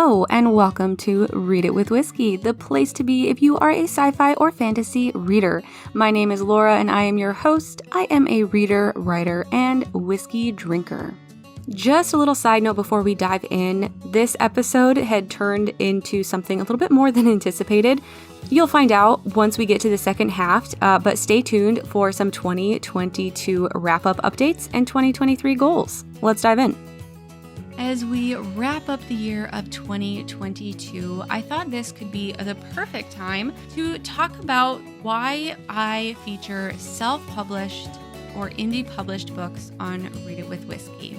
Hello, and welcome to Read It with Whiskey, the place to be if you are a sci-fi or fantasy reader. My name is Laura, and I am your host. I am a reader, writer, and whiskey drinker. Just a little side note before we dive in, this episode had turned into something a little bit more than anticipated. You'll find out once we get to the second half, but stay tuned for some 2022 wrap-up updates and 2023 goals. Let's dive in. As we wrap up the year of 2022, I thought this could be the perfect time to talk about why I feature self-published or indie-published books on Read It with Whiskey.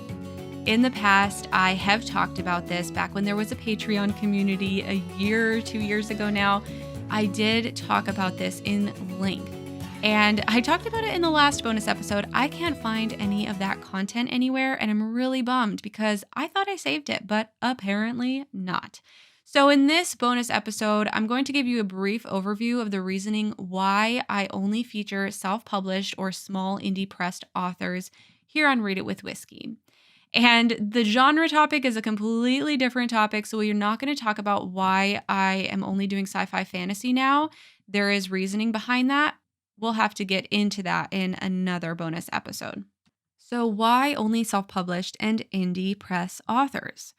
In the past, I have talked about this back when there was a Patreon community a year or 2 years ago now. I did talk about this in length. And I talked about it in the last bonus episode. I can't find any of that content anywhere, and I'm really bummed because I thought I saved it, but apparently not. So in this bonus episode, I'm going to give you a brief overview of the reasoning why I only feature self-published or small indie pressed authors here on Read It with Whiskey. And the genre topic is a completely different topic, so we're not going to talk about why I am only doing sci-fi fantasy now. There is reasoning behind that. We'll have to get into that in another bonus episode. So why only self-published and indie press authors?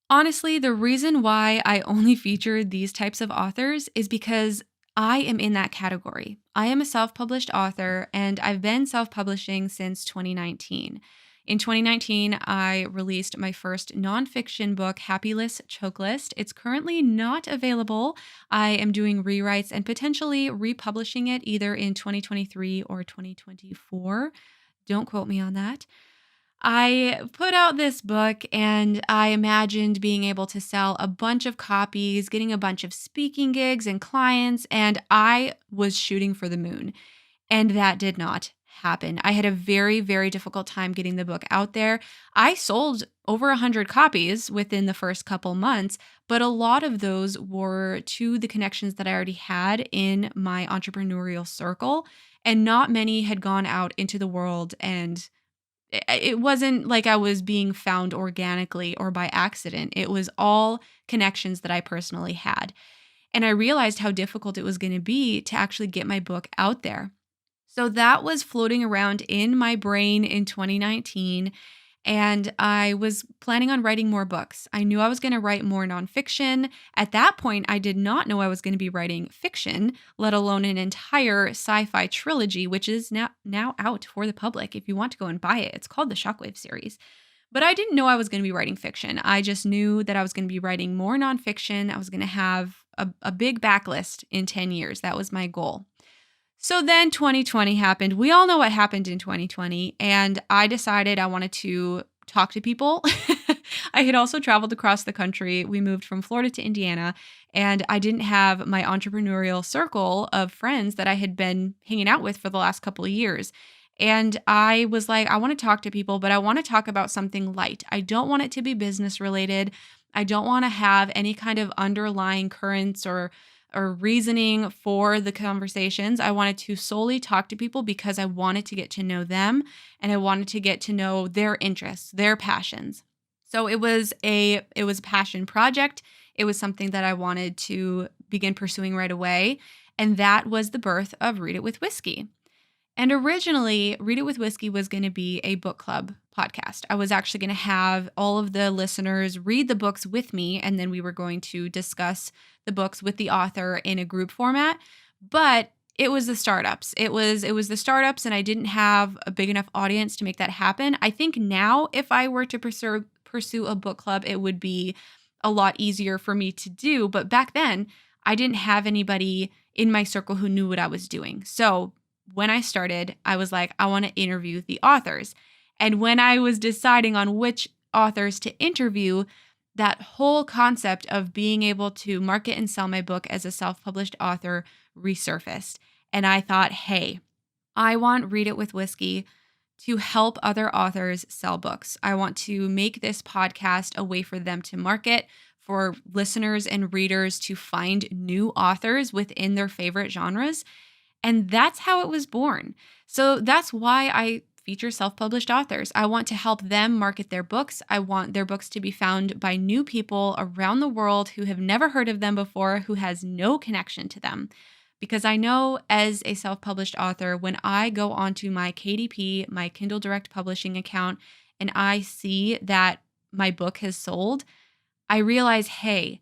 Honestly, the reason why I only feature these types of authors is because I am in that category. I am a self-published author, and I've been self-publishing since 2019. In 2019, I released my first nonfiction book, Happy List Chokelist. It's currently not available. I am doing rewrites and potentially republishing it either in 2023 or 2024. Don't quote me on that. I put out this book and I imagined being able to sell a bunch of copies, getting a bunch of speaking gigs and clients, and I was shooting for the moon. And that did not happen. I had a very, very difficult time getting the book out there. I sold over 100 copies within the first couple months, but a lot of those were to the connections that I already had in my entrepreneurial circle, and not many had gone out into the world, and it wasn't like I was being found organically or by accident. It was all connections that I personally had. And I realized how difficult it was going to be to actually get my book out there. So that was floating around in my brain in 2019, and I was planning on writing more books. I knew I was going to write more nonfiction. At that point, I did not know I was going to be writing fiction, let alone an entire sci-fi trilogy, which is now out for the public. If you want to go and buy it, it's called the Shockwave series. But I didn't know I was going to be writing fiction. I just knew that I was going to be writing more nonfiction. I was going to have a big backlist in 10 years. That was my goal. So then 2020 happened. We all know what happened in 2020, and I decided I wanted to talk to people. I had also traveled across the country. We moved from Florida to Indiana, and I didn't have my entrepreneurial circle of friends that I had been hanging out with for the last couple of years. And I was like, I want to talk to people, but I want to talk about something light. I don't want it to be business related. I don't want to have any kind of underlying currents or reasoning for the conversations. I wanted to solely talk to people because I wanted to get to know them, and I wanted to get to know their interests, their passions. So it was a passion project. It was something that I wanted to begin pursuing right away, and that was the birth of Read It with Whiskey. And originally, Read It with Whiskey was going to be a book club podcast. I was actually going to have all of the listeners read the books with me, and then we were going to discuss the books with the author in a group format. But it was the startups. It was the startups, and I didn't have a big enough audience to make that happen. I think now, if I were to pursue a book club, it would be a lot easier for me to do. But back then, I didn't have anybody in my circle who knew what I was doing. So when I started, I was like, I want to interview the authors. And when I was deciding on which authors to interview, that whole concept of being able to market and sell my book as a self-published author resurfaced. And I thought, hey, I want Read It with Whiskey to help other authors sell books. I want to make this podcast a way for them to market, for listeners and readers to find new authors within their favorite genres. And that's how it was born. So that's why I feature self-published authors. I want to help them market their books. I want their books to be found by new people around the world who have never heard of them before, who has no connection to them. Because I know as a self-published author, when I go onto my KDP, my Kindle Direct Publishing account, and I see that my book has sold, I realize, hey,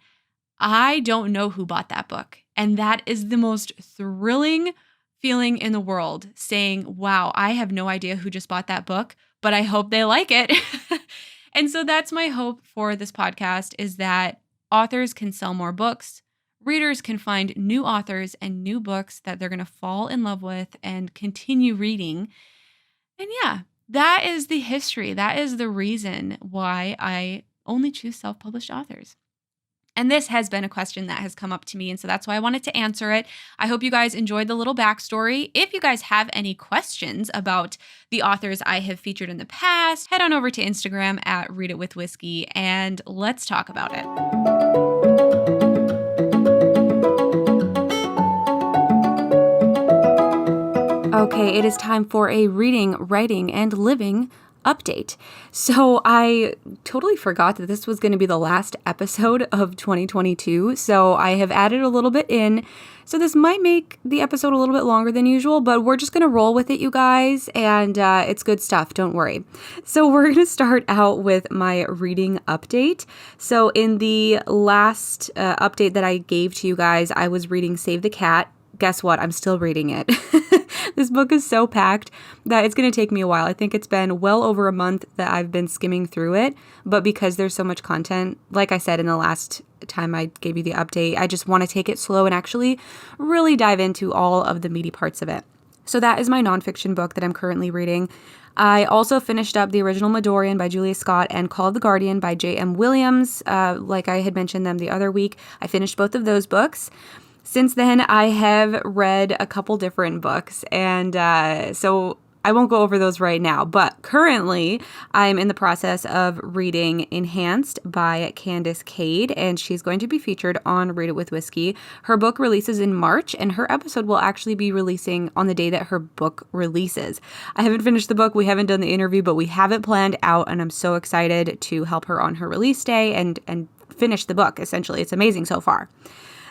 I don't know who bought that book. And that is the most thrilling feeling in the world, saying, wow, I have no idea who just bought that book, but I hope they like it. And so that's my hope for this podcast, is that authors can sell more books. Readers can find new authors and new books that they're going to fall in love with and continue reading. And yeah, that is the history. That is the reason why I only choose self-published authors. And this has been a question that has come up to me, and so that's why I wanted to answer it. I hope you guys enjoyed the little backstory. If you guys have any questions about the authors I have featured in the past, head on over to Instagram at Read It With Whiskey, and let's talk about it. Okay, it is time for a reading, writing, and living update. So I totally forgot that this was going to be the last episode of 2022. So I have added a little bit in. So this might make the episode a little bit longer than usual, but we're just going to roll with it, you guys. And it's good stuff. Don't worry. So we're going to start out with my reading update. So in the last update that I gave to you guys, I was reading Save the Cat. Guess what? I'm still reading it. This book is so packed that it's going to take me a while. I think it's been well over a month that I've been skimming through it. But because there's so much content, like I said in the last time I gave you the update, I just want to take it slow and actually really dive into all of the meaty parts of it. So that is my nonfiction book that I'm currently reading. I also finished up the original Midorian by Julia Scott and Call of the Guardian by J.M. Williams. Like I had mentioned them the other week, I finished both of those books. Since then, I have read a couple different books, and so I won't go over those right now. But currently, I'm in the process of reading Enhanced by Candace Cade, and she's going to be featured on Read It With Whiskey. Her book releases in March, and her episode will actually be releasing on the day that her book releases. I haven't finished the book, we haven't done the interview, but we have it planned out, and I'm so excited to help her on her release day and finish the book, essentially. It's amazing so far.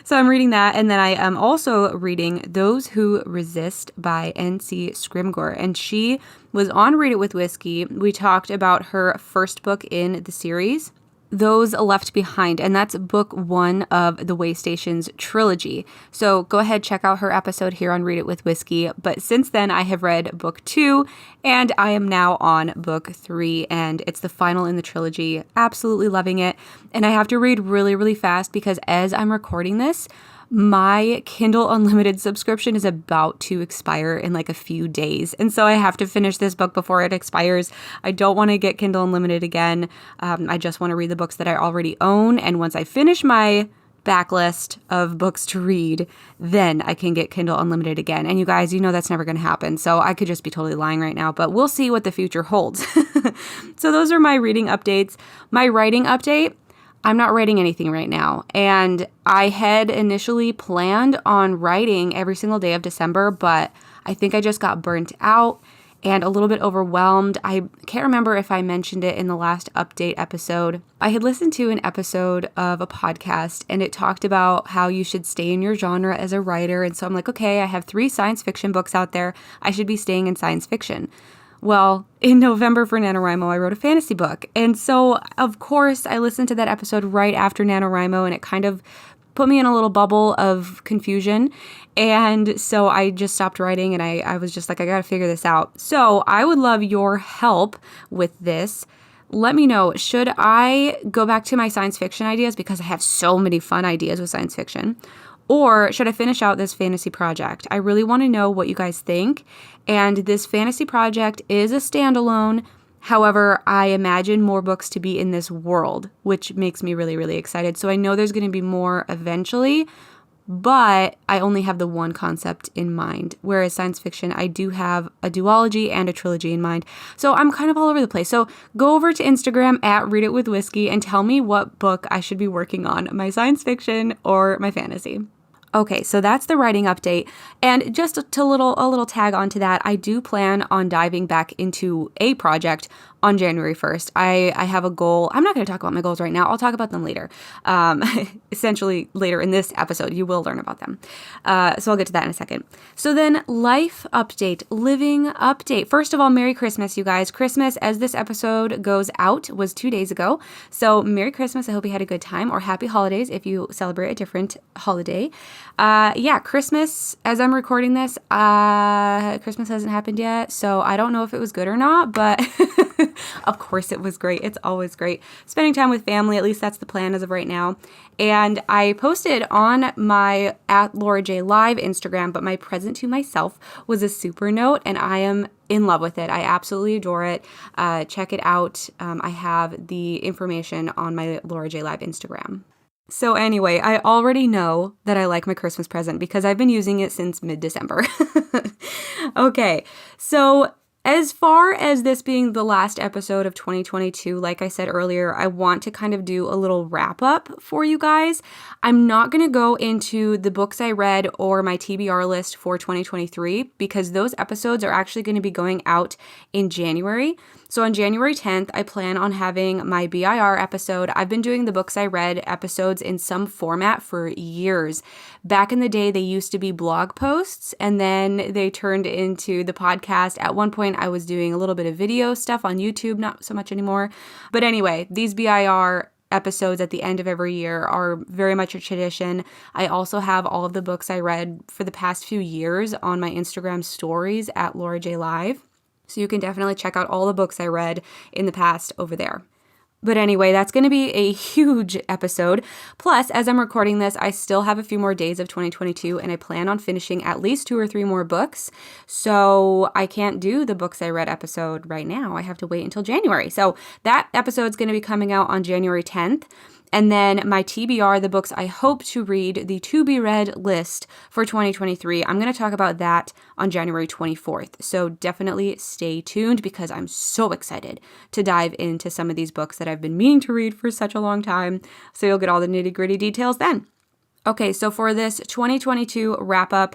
So I'm reading that, and then I am also reading Those Who Resist by N.C. Scrimgeour, and she was on Read It With Whiskey. We talked about her first book in the series, Those Left Behind, and that's book 1 of the Waystations trilogy. So go ahead, check out her episode here on Read It With Whiskey. But since then, I have read book 2, and I am now on book 3, and it's the final in the trilogy. Absolutely loving it. And I have to read really, really fast because as I'm recording this, my Kindle Unlimited subscription is about to expire in like a few days. And so I have to finish this book before it expires. I don't want to get Kindle Unlimited again. I just want to read the books that I already own. And once I finish my backlist of books to read, then I can get Kindle Unlimited again. And you guys, you know that's never going to happen. So I could just be totally lying right now, but we'll see what the future holds. So those are my reading updates. My writing update, I'm not writing anything right now. And I had initially planned on writing every single day of December, but I think I just got burnt out and a little bit overwhelmed. I can't remember if I mentioned it in the last update episode. I had listened to an episode of a podcast and it talked about how you should stay in your genre as a writer. And so I'm like, okay, I have 3 science fiction books out there. I should be staying in science fiction. Well, in November for NaNoWriMo, I wrote a fantasy book. And so, of course, I listened to that episode right after NaNoWriMo, and it kind of put me in a little bubble of confusion. And so I just stopped writing, and I was just like, I got to figure this out. So I would love your help with this. Let me know, should I go back to my science fiction ideas because I have so many fun ideas with science fiction? Or should I finish out this fantasy project? I really want to know what you guys think. And this fantasy project is a standalone. However, I imagine more books to be in this world, which makes me really, really excited. So I know there's going to be more eventually, but I only have the one concept in mind. Whereas science fiction, I do have a duology and a trilogy in mind. So I'm kind of all over the place. So go over to Instagram at Read It With Whiskey and tell me what book I should be working on, my science fiction or my fantasy. Okay, so that's the writing update. And just a little tag onto that, I do plan on diving back into a project on January 1st. I have a goal. I'm not going to talk about my goals right now. I'll talk about them later. Essentially later in this episode, you will learn about them. So I'll get to that in a second. So then life update, living update. First of all, Merry Christmas, you guys. Christmas, as this episode goes out, was 2 days ago. So Merry Christmas. I hope you had a good time, or Happy Holidays if you celebrate a different holiday. Christmas, as I'm recording this, Christmas hasn't happened yet. So I don't know if it was good or not, but of course it was great. It's always great. Spending time with family, at least that's the plan as of right now. And I posted on my @LauraJ Live Instagram, but my present to myself was a super note, and I am in love with it. I absolutely adore it. Check it out. I have the information on my LauraJ Live Instagram. So anyway, I already know that I like my Christmas present because I've been using it since mid-December. Okay, so as far as this being the last episode of 2022, like I said earlier, I want to kind of do a little wrap up for you guys. I'm not going to go into the books I read or my TBR list for 2023 because those episodes are actually going to be going out in January. So on January 10th, I plan on having my BIR episode. I've been doing the books I read episodes in some format for years. Back in the day, they used to be blog posts, and then they turned into the podcast. At one point, I was doing a little bit of video stuff on YouTube, not so much anymore. But anyway, these BIR episodes at the end of every year are very much a tradition. I also have all of the books I read for the past few years on my Instagram stories at LauraJ Live. So you can definitely check out all the books I read in the past over there. But anyway, that's going to be a huge episode. Plus, as I'm recording this, I still have a few more days of 2022, and I plan on finishing at least 2 or 3 more books. So I can't do the books I read episode right now. I have to wait until January. So that episode's going to be coming out on January 10th. And then my TBR, the books I hope to read, the to be read list for 2023, I'm going to talk about that on January 24th. So definitely stay tuned because I'm so excited to dive into some of these books that I've been meaning to read for such a long time. So you'll get all the nitty gritty details then. Okay, so for this 2022 wrap up,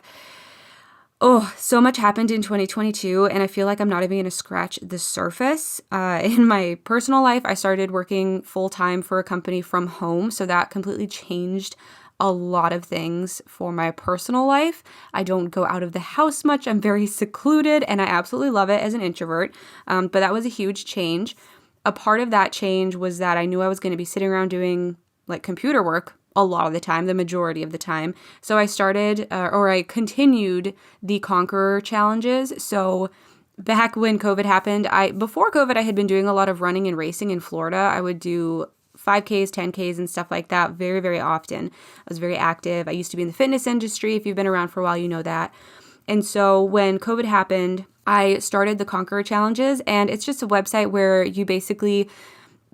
so much happened in 2022, and I feel like I'm not even going to scratch the surface. In my personal life, I started working full-time for a company from home, so that completely changed a lot of things for my personal life. I don't go out of the house much. I'm very secluded, and I absolutely love it as an introvert, but that was a huge change. A part of that change was that I knew I was going to be sitting around doing like computer work a lot of the time, the majority of the time. So I continued the Conqueror challenges. So back when COVID happened, before COVID, I had been doing a lot of running and racing in Florida. I would do 5Ks, 10Ks, and stuff like that very, very often. I was very active. I used to be in the fitness industry. If you've been around for a while, you know that. And so when COVID happened, I started the Conqueror challenges, and it's just a website where you basically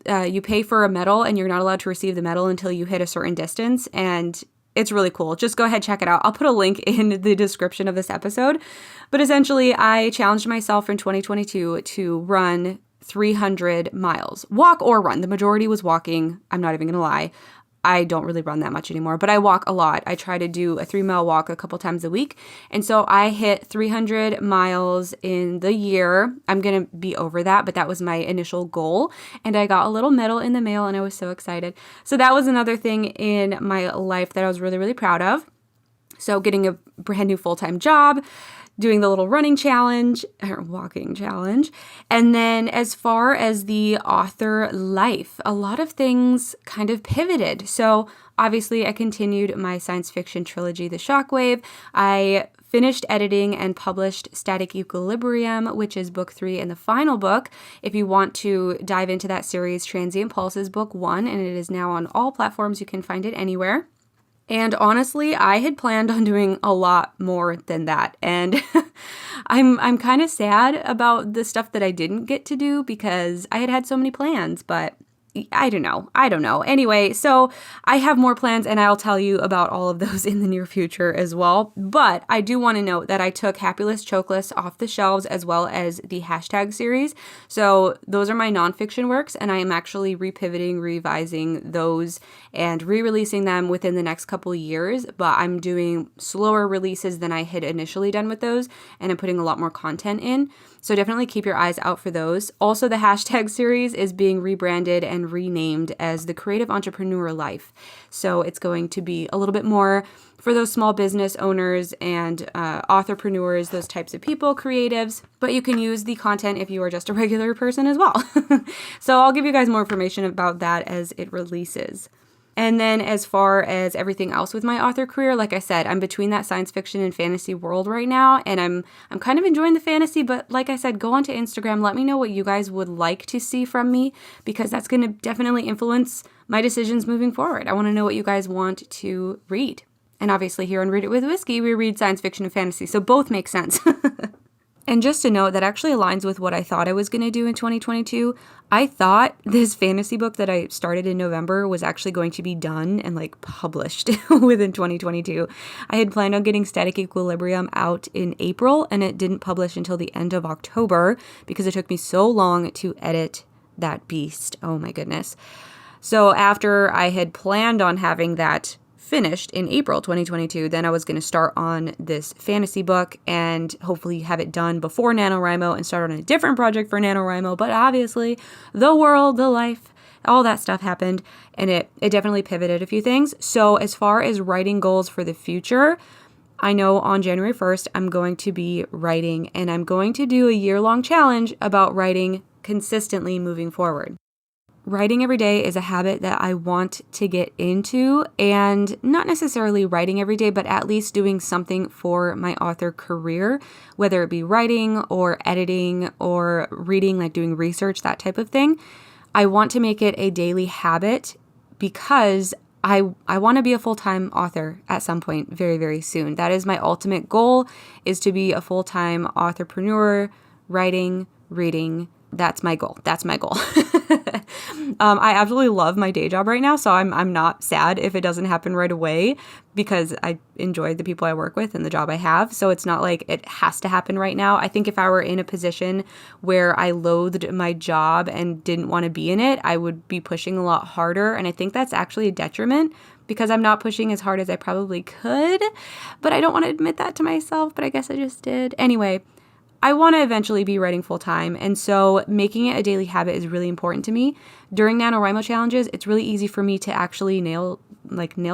you pay for a medal, and you're not allowed to receive the medal until you hit a certain distance, and it's really cool. Just go ahead, check it out. I'll put a link in the description of this episode. But essentially, I challenged myself in 2022 to run 300 miles. Walk or run. The majority was walking. I'm not even going to lie. I don't really run that much anymore, but I walk a lot. I try to do a 3-mile walk a couple times a week. And so I hit 300 miles in the year. I'm going to be over that, but that was my initial goal. And I got a little medal in the mail, and I was so excited. So that was another thing in my life that I was really, really proud of. So getting a brand new full-time job, doing the little running challenge or walking challenge. And then as far as the author life, a lot of things kind of pivoted. So obviously I continued my science fiction trilogy, The Shockwave. I finished editing and published Static Equilibrium, which is book 3 and the final book. If you want to dive into that series, Transient Pulse is book 1, and it is now on all platforms. You can find it anywhere. And honestly, I had planned on doing a lot more than that. And I'm kind of sad about the stuff that I didn't get to do because I had so many plans. But I don't know. I don't know. Anyway, so I have more plans and I'll tell you about all of those in the near future as well. But I do want to note that I took Happy List Chokelist off the shelves as well as the hashtag series. So those are my nonfiction works and I am actually repivoting, revising those and re-releasing them within the next couple years. But I'm doing slower releases than I had initially done with those and I'm putting a lot more content in. So definitely keep your eyes out for those. Also, the hashtag series is being rebranded and renamed as the Creative Entrepreneur Life. So it's going to be a little bit more for those small business owners and authorpreneurs, those types of people, creatives. But you can use the content if you are just a regular person as well. So I'll give you guys more information about that as it releases. And then as far as everything else with my author career, like I said, I'm between that science fiction and fantasy world right now, and I'm kind of enjoying the fantasy, but like I said, go onto Instagram, let me know what you guys would like to see from me, because that's going to definitely influence my decisions moving forward. I want to know what you guys want to read. And obviously here on Read It With Whiskey, we read science fiction and fantasy, so both make sense. And just to note, that actually aligns with what I thought I was going to do in 2022. I thought this fantasy book that I started in November was actually going to be done and published within 2022. I had planned on getting Static Equilibrium out in April, and it didn't publish until the end of October because it took me so long to edit that beast. Oh my goodness. So after I had planned on having that finished in April 2022, then I was going to start on this fantasy book and hopefully have it done before NaNoWriMo and start on a different project for NaNoWriMo. But obviously, the world, the life, all that stuff happened, and it definitely pivoted a few things. So as far as writing goals for the future, I know on January 1st, I'm going to be writing, and I'm going to do a year-long challenge about writing consistently moving forward. Writing every day is a habit that I want to get into, and not necessarily writing every day, but at least doing something for my author career, whether it be writing or editing or reading, doing research, that type of thing. I want to make it a daily habit because I want to be a full-time author at some point very, very soon. That is my ultimate goal, is to be a full-time authorpreneur, writing, reading. That's my goal. That's my goal. I absolutely love my day job right now, so I'm not sad if it doesn't happen right away because I enjoy the people I work with and the job I have. So it's not like it has to happen right now. I think if I were in a position where I loathed my job and didn't want to be in it, I would be pushing a lot harder. And I think that's actually a detriment because I'm not pushing as hard as I probably could, but I don't want to admit that to myself, but I guess I just did. Anyway, I want to eventually be writing full time, and so making it a daily habit is really important to me. During NaNoWriMo challenges, it's really easy for me to actually nail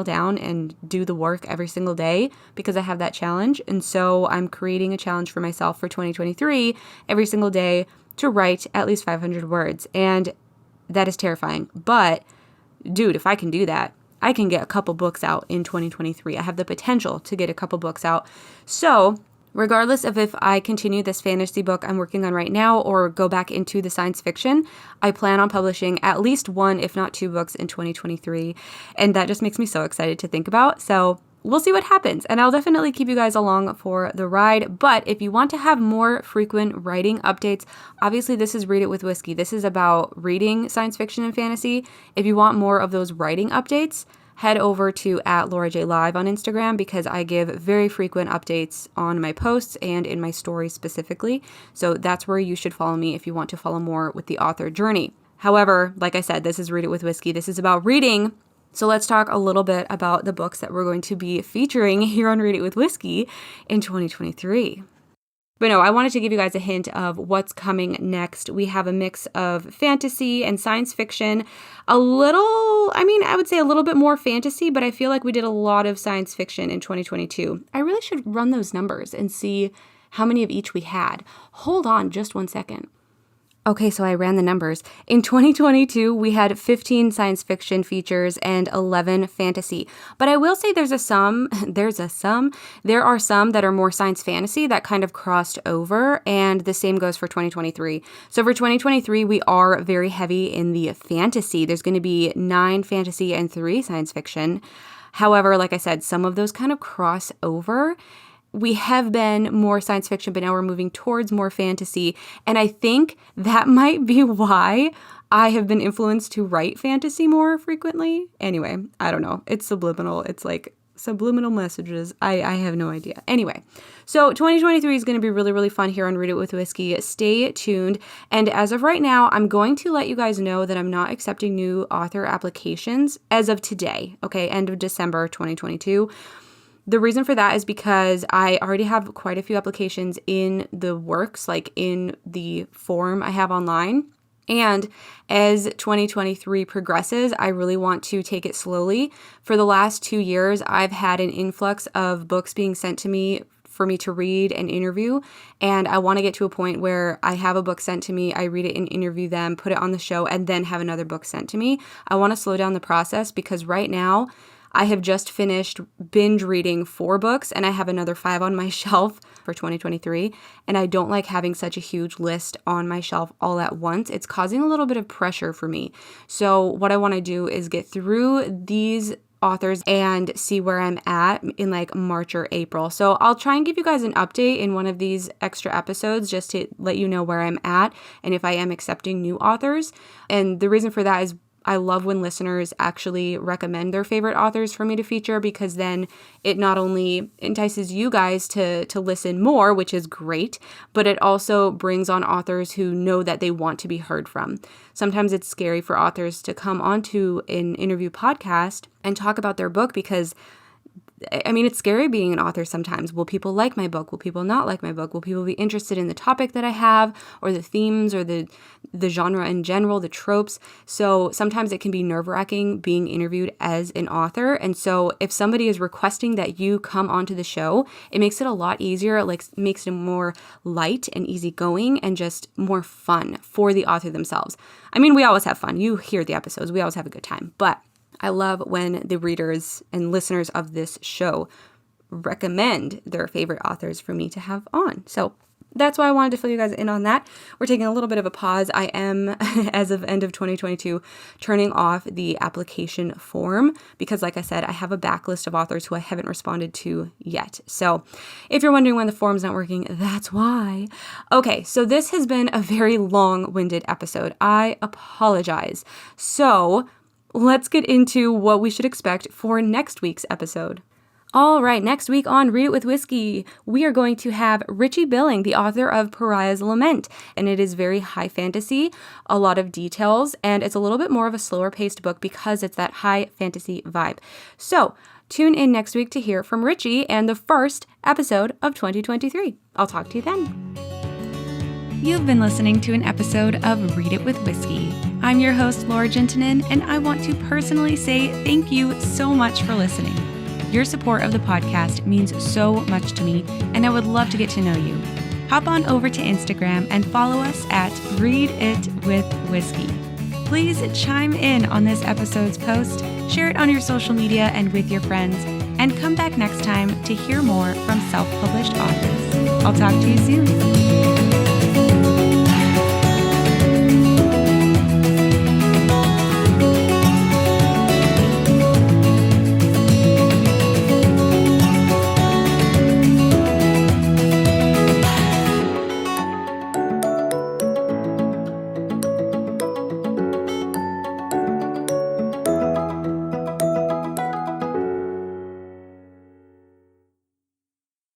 down and do the work every single day because I have that challenge. And so I'm creating a challenge for myself for 2023 every single day to write at least 500 words, and that is terrifying. But dude, if I can do that, I can get a couple books out in 2023. I have the potential to get a couple books out. So regardless of if I continue this fantasy book I'm working on right now or go back into the science fiction, I plan on publishing at least one, if not two books in 2023. And that just makes me so excited to think about. So we'll see what happens. And I'll definitely keep you guys along for the ride. But if you want to have more frequent writing updates, obviously this is Read It With Whiskey. This is about reading science fiction and fantasy. If you want more of those writing updates, head over to @LauraJLive on Instagram because I give very frequent updates on my posts and in my stories specifically. So that's where you should follow me if you want to follow more with the author journey. However, like I said, this is Read It With Whiskey. This is about reading. So let's talk a little bit about the books that we're going to be featuring here on Read It With Whiskey in 2023. But no, I wanted to give you guys a hint of what's coming next. We have a mix of fantasy and science fiction. I would say a little bit more fantasy, but I feel like we did a lot of science fiction in 2022. I really should run those numbers and see how many of each we had. Hold on just one second. Okay, so I ran the numbers. In 2022, we had 15 science fiction features and 11 fantasy. But I will say there are some that are more science fantasy that kind of crossed over, and the same goes for 2023. So for 2023, we are very heavy in the fantasy. There's going to be 9 fantasy and 3 science fiction. However, like I said, some of those kind of cross over. We have been more science fiction, but now we're moving towards more fantasy. And I think that might be why I have been influenced to write fantasy more frequently. Anyway, I don't know. It's subliminal. It's like subliminal messages. I have no idea. Anyway, so 2023 is going to be really, really fun here on Read It with Whiskey. Stay tuned. And as of right now, I'm going to let you guys know that I'm not accepting new author applications as of today. Okay, end of December 2022. The reason for that is because I already have quite a few applications in the works, like in the form I have online. And as 2023 progresses, I really want to take it slowly. For the last 2 years, I've had an influx of books being sent to me for me to read and interview. And I want to get to a point where I have a book sent to me, I read it and interview them, put it on the show, and then have another book sent to me. I want to slow down the process because right now, I have just finished binge reading 4 books and I have another 5 on my shelf for 2023. And I don't like having such a huge list on my shelf all at once. It's causing a little bit of pressure for me. So what I want to do is get through these authors and see where I'm at in like March or April. So I'll try and give you guys an update in one of these extra episodes just to let you know where I'm at and if I am accepting new authors. And the reason for that is I love when listeners actually recommend their favorite authors for me to feature because then it not only entices you guys to listen more, which is great, but it also brings on authors who know that they want to be heard from. Sometimes it's scary for authors to come onto an interview podcast and talk about their book because I mean, it's scary being an author sometimes. Will people like my book? Will people not like my book? Will people be interested in the topic that I have or the themes or the genre in general, the tropes? So sometimes it can be nerve-wracking being interviewed as an author. And so if somebody is requesting that you come onto the show, it makes it a lot easier. It like makes it more light and easygoing and just more fun for the author themselves. I mean, we always have fun. You hear the episodes. We always have a good time. But I love when the readers and listeners of this show recommend their favorite authors for me to have on. So that's why I wanted to fill you guys in on that. We're taking a little bit of a pause. I am, as of end of 2022, turning off the application form because, like I said, I have a backlist of authors who I haven't responded to yet. So if you're wondering when the form's not working, that's why. Okay, so this has been a very long-winded episode. I apologize. So let's get into what we should expect for next week's episode. All right, next week on Read It with Whiskey, we are going to have Richie Billing, the author of Pariah's Lament, and it is very high fantasy, a lot of details, and it's a little bit more of a slower paced book because it's that high fantasy vibe. So tune in next week to hear from Richie and the first episode of 2023. I'll talk to you then. You've been listening to an episode of Read It with Whiskey. I'm your host, Laura Juntunen, and I want to personally say thank you so much for listening. Your support of the podcast means so much to me, and I would love to get to know you. Hop on over to Instagram and follow us at Read It with Whiskey. Please chime in on this episode's post, share it on your social media and with your friends, and come back next time to hear more from self-published authors. I'll talk to you soon.